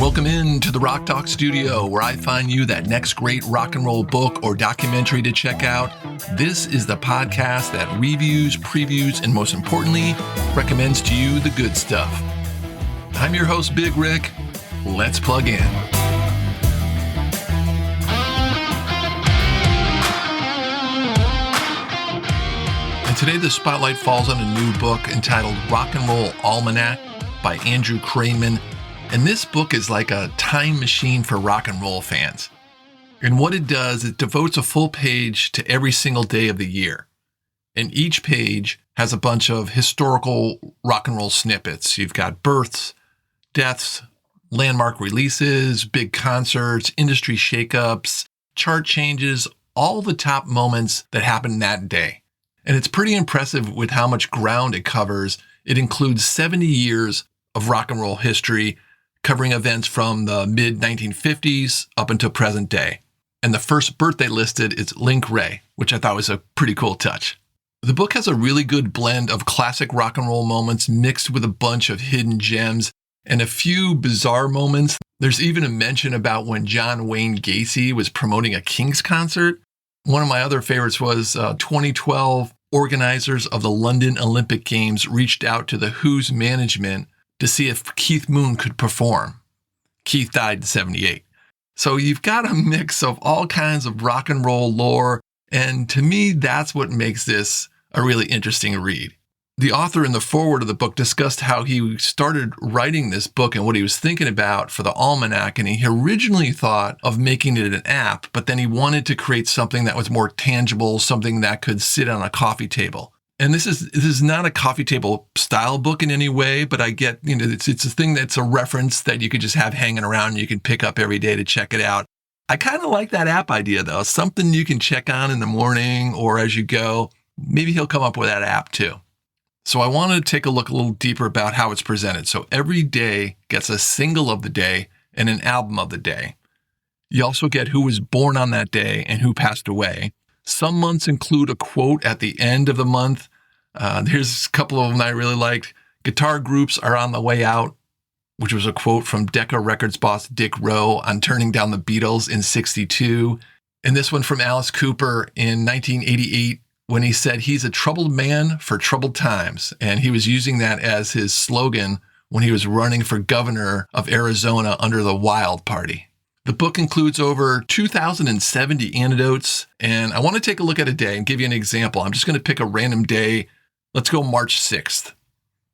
Welcome in to the Rock Talk Studio, where I find you that next great rock and roll book or documentary to check out. This is the podcast that reviews, previews, and most importantly, recommends to you the good stuff. I'm your host, Big Rick. Let's plug in. And today the spotlight falls on a new book entitled Rock and Roll Almanac by Andrew Kramen. And this book is like a time machine for rock and roll fans. And what it does, it devotes a full page to every single day of the year. And each page has a bunch of historical rock and roll snippets. You've got births, deaths, landmark releases, big concerts, industry shakeups, chart changes, all the top moments that happened that day. And it's pretty impressive with how much ground it covers. It includes 70 years of rock and roll history, covering events from the mid-1950s up until present day. And the first birthday listed is Link Wray, which I thought was a pretty cool touch. The book has a really good blend of classic rock and roll moments mixed with a bunch of hidden gems and a few bizarre moments. There's even a mention about when John Wayne Gacy was promoting a Kings concert. One of my other favorites was 2012 organizers of the London Olympic Games reached out to the Who's management to see if Keith Moon could perform. Keith died in 78. So you've got a mix of all kinds of rock and roll lore, and to me, that's what makes this a really interesting read. The author in the foreword of the book discussed how he started writing this book and what he was thinking about for the Almanac, and he originally thought of making it an app, but then he wanted to create something that was more tangible, something that could sit on a coffee table. And this is not a coffee table style book in any way, but I get, it's a thing that's a reference that you could just have hanging around and you can pick up every day to check it out. I kind of like that app idea though. Something you can check on in the morning or as you go. Maybe he'll come up with that app too. So I want to take a look a little deeper about how it's presented. So every day gets a single of the day and an album of the day. You also get who was born on that day and who passed away. Some months include a quote at the end of the month. There's a couple of them I really liked. Guitar groups are on the way out, which was a quote from Decca Records boss Dick Rowe on turning down the Beatles in '62. And this one from Alice Cooper in 1988 when he said he's a troubled man for troubled times. And he was using that as his slogan when he was running for governor of Arizona under the Wild Party. The book includes over 2,070 anecdotes, and I want to take a look at a day and give you an example. I'm just going to pick a random day. Let's go March 6th.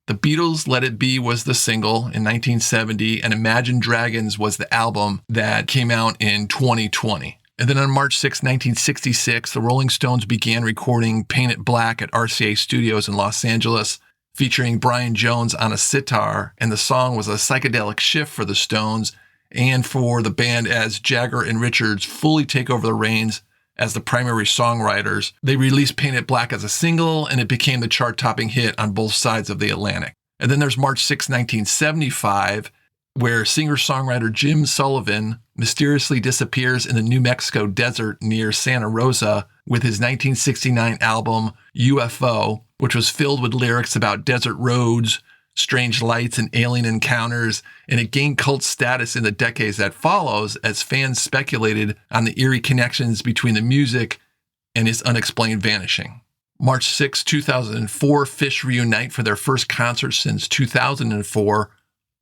The Beatles' Let It Be was the single in 1970, and Imagine Dragons was the album that came out in 2020. And then on March 6, 1966, the Rolling Stones began recording Paint It Black at RCA Studios in Los Angeles, featuring Brian Jones on a sitar, and the song was a psychedelic shift for the Stones and for the band as Jagger and Richards fully take over the reins as the primary songwriters. They released Paint It Black as a single, and it became the chart-topping hit on both sides of the Atlantic. And then there's March 6, 1975, where singer-songwriter Jim Sullivan mysteriously disappears in the New Mexico desert near Santa Rosa with his 1969 album UFO, which was filled with lyrics about desert roads, strange lights, and alien encounters, and it gained cult status in the decades that follows as fans speculated on the eerie connections between the music and his unexplained vanishing. March 6, 2004, Phish reunite for their first concert since 2004,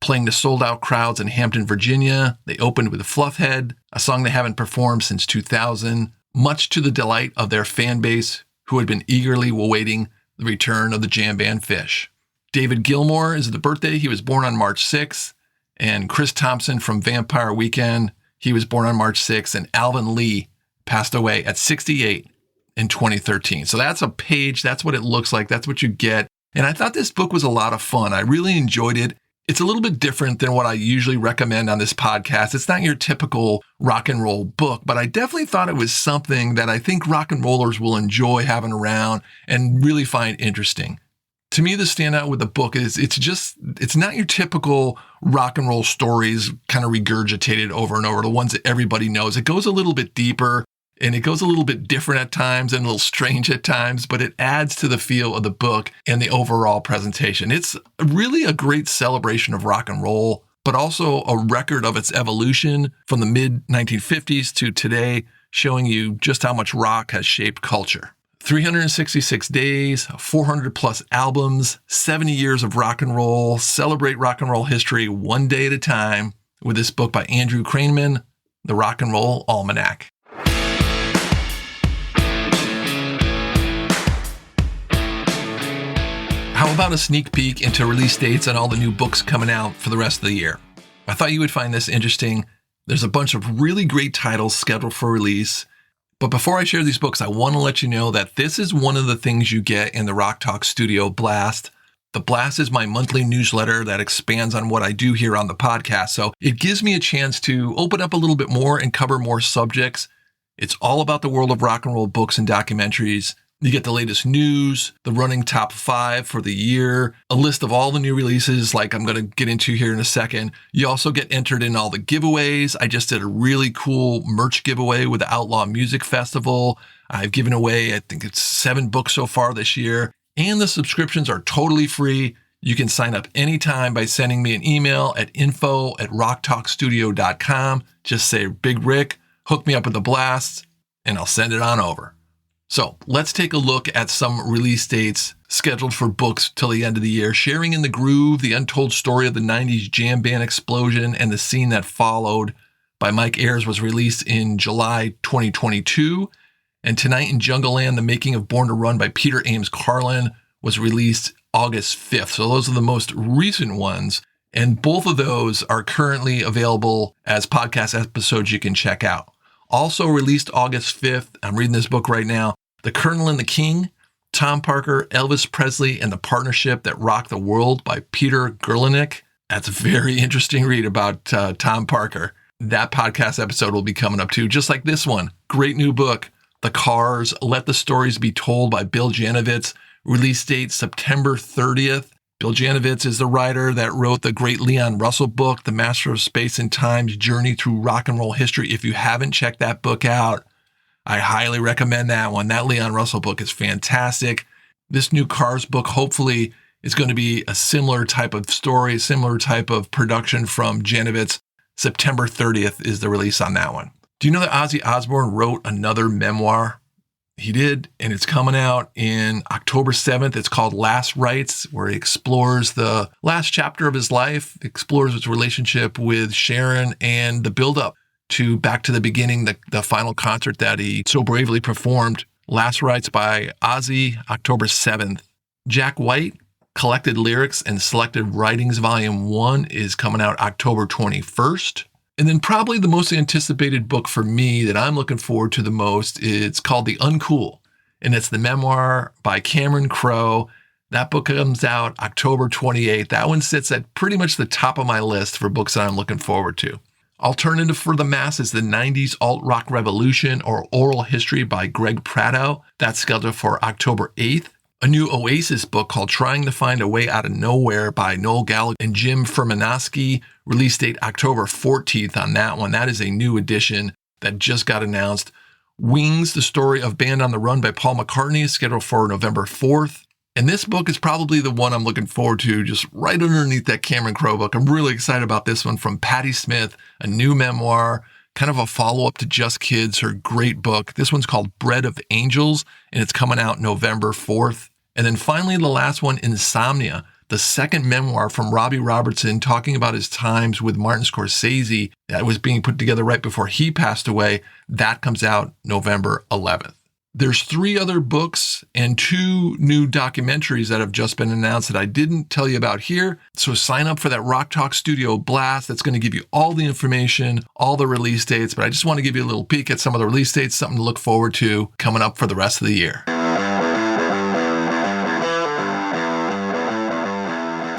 playing to sold-out crowds in Hampton, Virginia. They opened with Fluffhead, a song they haven't performed since 2000, much to the delight of their fan base, who had been eagerly awaiting the return of the jam band Phish. David Gilmour is the birthday. He was born on March 6th. And Chris Thompson from Vampire Weekend, he was born on March 6th. And Alvin Lee passed away at 68 in 2013. So that's a page. That's what it looks like. That's what you get. And I thought this book was a lot of fun. I really enjoyed it. It's a little bit different than what I usually recommend on this podcast. It's not your typical rock and roll book, but I definitely thought it was something that I think rock and rollers will enjoy having around and really find interesting. To me, the standout with the book is it's not your typical rock and roll stories kind of regurgitated over and over, the ones that everybody knows. It goes a little bit deeper and it goes a little bit different at times and a little strange at times, but it adds to the feel of the book and the overall presentation. It's really a great celebration of rock and roll. but also a record of its evolution from the mid-1950s to today, showing you just how much rock has shaped culture. 366 days, 400 plus albums, 70 years of rock and roll. Celebrate rock and roll history one day at a time with this book by Andrew Kraneman, The Rock and Roll Almanac. How about a sneak peek into release dates on all the new books coming out for the rest of the year? I thought you would find this interesting. There's a bunch of really great titles scheduled for release. But before I share these books, I want to let you know that this is one of the things you get in the Rock Talk Studio Blast. The Blast is my monthly newsletter that expands on what I do here on the podcast. So it gives me a chance to open up a little bit more and cover more subjects. It's all about the world of rock and roll books and documentaries. You get the latest news, the running top 5 for the year, a list of all the new releases like I'm going to get into here in a second. You also get entered in all the giveaways. I just did a really cool merch giveaway with the Outlaw Music Festival. I've given away, I think it's 7 books so far this year. And the subscriptions are totally free. You can sign up anytime by sending me an email at info@rocktalkstudio.com. Just say, Big Rick, hook me up with the Blast, and I'll send it on over. So let's take a look at some release dates scheduled for books till the end of the year. Sharing in the Groove, the untold story of the 90s jam band explosion and the scene that followed by Mike Ayers was released in July 2022. And Tonight in Jungleland, the making of Born to Run by Peter Ames Carlin was released August 5th. So those are the most recent ones. And both of those are currently available as podcast episodes you can check out. Also released August 5th, I'm reading this book right now, The Colonel and the King, Tom Parker, Elvis Presley, and the Partnership That Rocked the World by Peter Gerlach. That's a very interesting read about Tom Parker. That podcast episode will be coming up too, just like this one. Great new book, The Cars, Let the Stories Be Told by Bill Janovitz. Release date September 30th. Bill Janovitz is the writer that wrote the great Leon Russell book, The Master of Space and Time's Journey Through Rock and Roll History. If you haven't checked that book out, I highly recommend that one. That Leon Russell book is fantastic. This new Cars book hopefully is going to be a similar type of story, similar type of production from Janovitz. September 30th is the release on that one. Do you know that Ozzy Osbourne wrote another memoir? He did, and it's coming out in October 7th. It's called Last Rites, where he explores the last chapter of his life, explores his relationship with Sharon and the buildup to Back to the Beginning, the final concert that he so bravely performed. Last Rites by Ozzy, October 7th. Jack White, Collected Lyrics and Selected Writings, Volume 1 is coming out October 21st. And then probably the most anticipated book for me that I'm looking forward to the most, it's called The Uncool. And it's the memoir by Cameron Crowe. That book comes out October 28th. That one sits at pretty much the top of my list for books that I'm looking forward to. Alternative for the Masses, The 90s Alt-Rock Revolution or Oral History by Greg Prato. That's scheduled for October 8th. A new Oasis book called Trying to Find a Way Out of Nowhere by Noel Gallagher and Jim Furmanovsky. Release date October 14th on that one. That is a new edition that just got announced. Wings, the story of Band on the Run by Paul McCartney is scheduled for November 4th. And this book is probably the one I'm looking forward to, just right underneath that Cameron Crowe book. I'm really excited about this one from Patti Smith, a new memoir, kind of a follow-up to Just Kids, her great book. This one's called Bread of Angels, and it's coming out November 4th. And then finally, the last one, Insomnia, the second memoir from Robbie Robertson talking about his times with Martin Scorsese that was being put together right before he passed away. That comes out November 11th. There's 3 other books and 2 new documentaries that have just been announced that I didn't tell you about here. So sign up for that Rock Talk Studio Blast. That's going to give you all the information, all the release dates. But I just want to give you a little peek at some of the release dates, something to look forward to coming up for the rest of the year.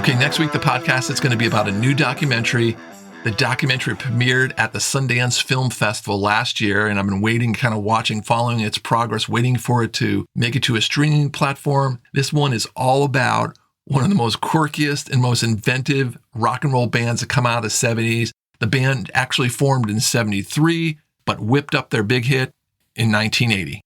Okay, next week, the podcast is going to be about a new documentary. The documentary premiered at the Sundance Film Festival last year, and I've been waiting, kind of watching, following its progress, waiting for it to make it to a streaming platform. This one is all about one of the most quirkiest and most inventive rock and roll bands that come out of the 70s. The band actually formed in 73, but whipped up their big hit in 1980.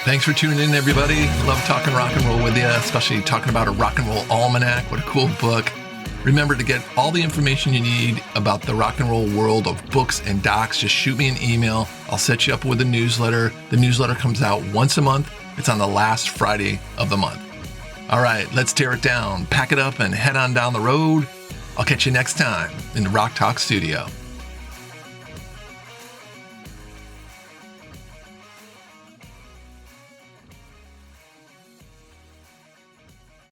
Thanks for tuning in, everybody. Love talking rock and roll with you, especially talking about a rock and roll almanac. What a cool book. Remember to get all the information you need about the rock and roll world of books and docs. Just shoot me an email. I'll set you up with a newsletter. The newsletter comes out once a month. It's on the last Friday of the month. All right, let's tear it down, pack it up, and head on down the road. I'll catch you next time in the Rock Talk studio.